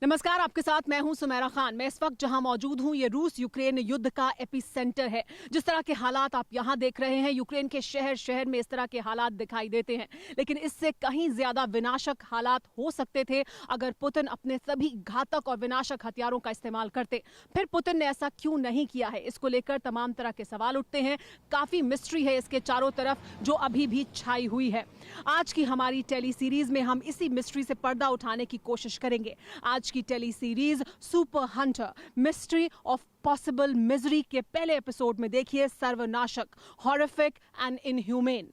नमस्कार, आपके साथ मैं हूं सुमेरा खान। मैं इस वक्त जहां मौजूद हूं ये रूस यूक्रेन युद्ध का एपिसेंटर है। जिस तरह के हालात आप यहां देख रहे हैं, यूक्रेन के शहर शहर में इस तरह के हालात दिखाई देते हैं, लेकिन इससे कहीं ज्यादा विनाशक हालात हो सकते थे अगर पुतिन अपने सभी घातक और विनाशक हथियारों का इस्तेमाल करते। फिर पुतिन ने ऐसा क्यों नहीं किया है, इसको लेकर तमाम तरह के सवाल उठते हैं। काफी मिस्ट्री है इसके चारों तरफ जो अभी भी छाई हुई है। आज की हमारी टेली सीरीज में हम इसी मिस्ट्री से पर्दा उठाने की कोशिश करेंगे। आज की tele series super hunter mystery of possible misery के पहले एपिसोड में देखिए सर्वनाशक, horrific and inhuman.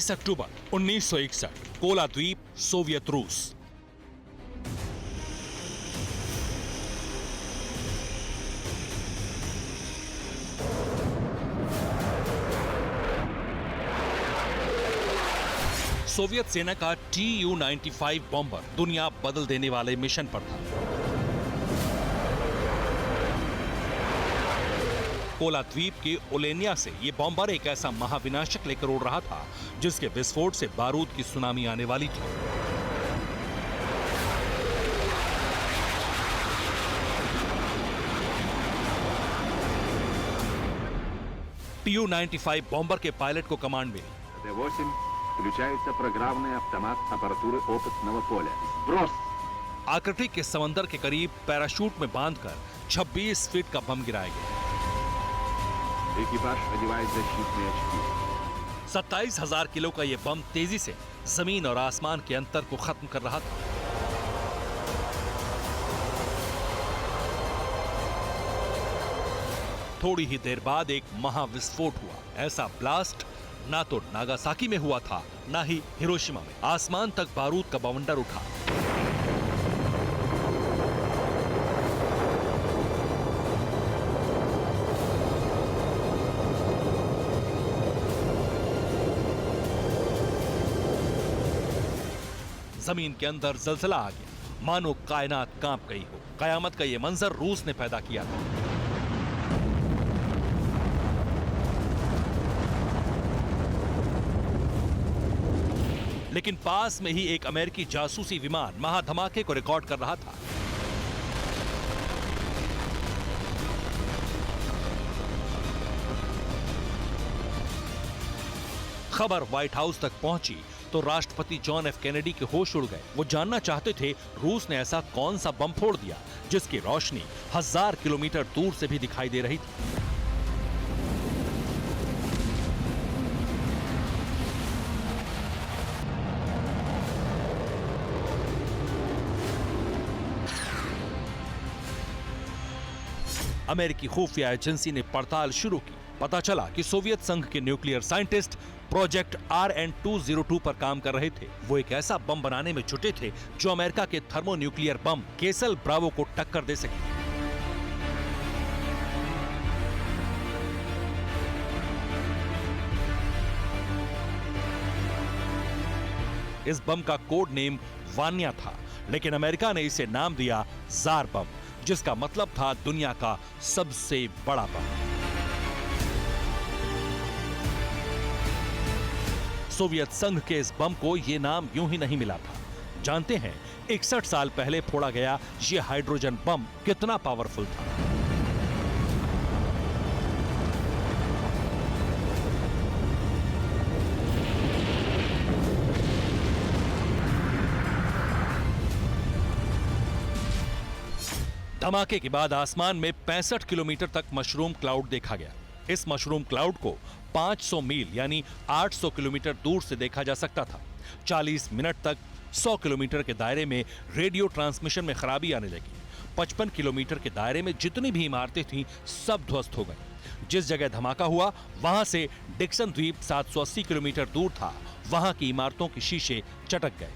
October 1961, Kola द्वीप, सोवियत रूस। सोवियत सेना का Tu-95 बॉम्बर दुनिया बदल देने वाले मिशन पर था। कोला द्वीप के ओलेनिया से यह बॉम्बर एक ऐसा महाविनाशक लेकर उड़ रहा था जिसके विस्फोट से बारूद की सुनामी आने वाली थी। Tu-95 बॉम्बर के पायलट को कमांड मिली। आकृति के समंदर के करीब पैराशूट में बांधकर 26 फीट का बम गिराया गया। 27,000 किलो का यह बम तेजी से जमीन और आसमान के अंतर को खत्म कर रहा था। थोड़ी ही देर बाद एक महाविस्फोट हुआ। ऐसा ब्लास्ट ना तो नागासाकी में हुआ था, ना ही हिरोशिमा में। आसमान तक बारूद का बवंडर उठा। जमीन के अंदर जलजला आ गया, मानो कायनात कांप गई हो। कयामत का यह मंजर रूस ने पैदा किया था। लेकिन पास में ही एक अमेरिकी जासूसी विमान महाधमाके को रिकॉर्ड कर रहा था। खबर व्हाइट हाउस तक पहुंची तो राष्ट्रपति जॉन एफ कैनेडी के होश उड़ गए। वो जानना चाहते थे रूस ने ऐसा कौन सा बम फोड़ दिया जिसकी रोशनी 1000 किलोमीटर दूर से भी दिखाई दे रही थी। अमेरिकी खुफिया एजेंसी ने पड़ताल शुरू की। पता चला कि सोवियत संघ के न्यूक्लियर साइंटिस्ट प्रोजेक्ट RN-202 पर काम कर रहे थे। वो एक ऐसा बम बनाने में जुटे थे जो अमेरिका के थर्मोन्यूक्लियर बम केसल ब्रावो को टक्कर दे सके। इस बम का कोड नेम वान्या था, लेकिन अमेरिका ने इसे नाम दिया जार बम, जिसका मतलब था दुनिया का सबसे बड़ा बम। सोवियत संघ के इस बम को यह नाम यूं ही नहीं मिला था। जानते हैं 61 साल पहले फोड़ा गया यह हाइड्रोजन बम कितना पावरफुल था। धमाके के बाद आसमान में 65 किलोमीटर तक मशरूम क्लाउड देखा गया। इस मशरूम क्लाउड को 500 मील यानी 800 किलोमीटर दूर से देखा जा सकता था। 40 मिनट तक 100 किलोमीटर के दायरे में रेडियो ट्रांसमिशन में खराबी आने लगी। 55 किलोमीटर के दायरे में जितनी भी इमारतें थीं सब ध्वस्त हो गई। जिस जगह धमाका हुआ वहां से डिक्सन द्वीप 780 किलोमीटर दूर था। वहां की इमारतों के शीशे चटक गए।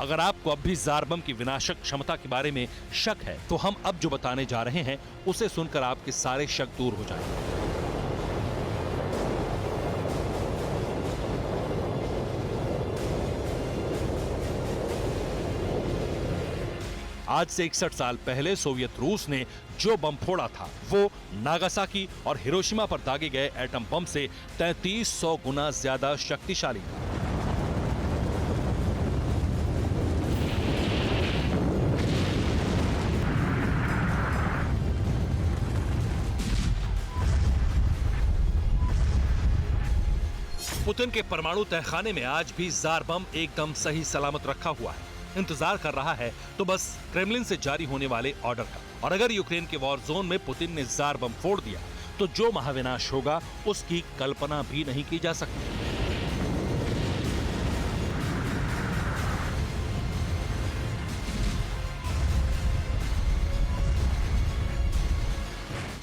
अगर आपको अब भी जार बम की विनाशक क्षमता के बारे में शक है तो हम अब जो बताने जा रहे हैं उसे सुनकर आपके सारे शक दूर हो जाएंगे। आज से 61 साल पहले सोवियत रूस ने जो बम फोड़ा था वो नागासाकी और हिरोशिमा पर दागे गए एटम बम से 3300 गुना ज्यादा शक्तिशाली था। पुतिन के परमाणु तहखाने में आज भी जार बम एकदम सही सलामत रखा हुआ है, इंतजार कर रहा है तो बस क्रेमलिन से जारी होने वाले ऑर्डर का। और अगर यूक्रेन के वॉर जोन में पुतिन ने जार बम फोड़ दिया तो जो महाविनाश होगा उसकी कल्पना भी नहीं की जा सकती।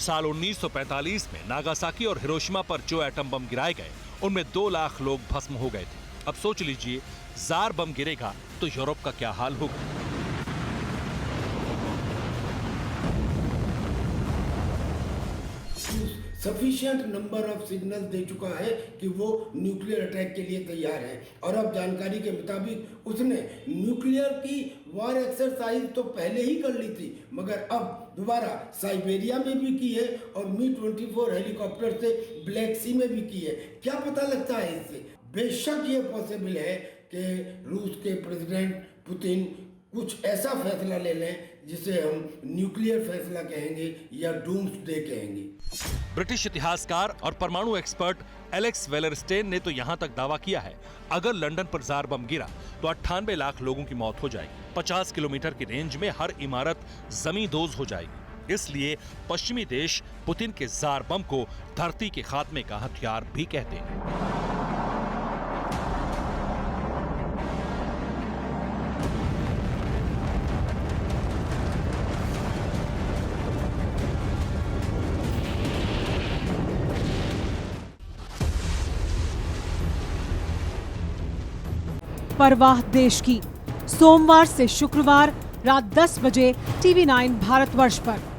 साल 1945 में नागासाकी और हिरोशिमा पर जो एटम बम गिराए गए उनमें 2 लाख लोग भस्म हो गए थे। अब सोच लीजिए जार बम गिरेगा तो यूरोप का क्या हाल होगा। सफिशिएंट नंबर ऑफ सिग्नल दे चुका है कि वो न्यूक्लियर अटैक के लिए तैयार है। और अब जानकारी के मुताबिक उसने न्यूक्लियर की वॉर एक्सरसाइज तो पहले ही कर ली थी, मगर अब दोबारा साइबेरिया में भी की है और Mi-24 हेलीकॉप्टर से ब्लैक सी में भी की है। क्या पता लगता है इससे? बेशक ये पॉसिबल है कि रूस के प्रेसिडेंट पुतिन कुछ ऐसा फैसला ले लें जिसे हम न्यूक्लियर फैसला कहेंगे या डूम्सडे कहेंगे। ब्रिटिश इतिहासकार और परमाणु एक्सपर्ट एलेक्स वेलरस्टेन ने तो यहां तक दावा किया है अगर लंदन पर जार बम गिरा तो 98 लाख लोगों की मौत हो जाएगी। 50 किलोमीटर की रेंज में हर इमारत जमींदोज हो जाएगी। इसलिए पश्चिमी देश पुतिन के जार बम को धरती के खात्मे का हथियार भी कहते हैं। परवाह देश की, सोमवार से शुक्रवार रात 10 बजे TV9 भारतवर्ष पर।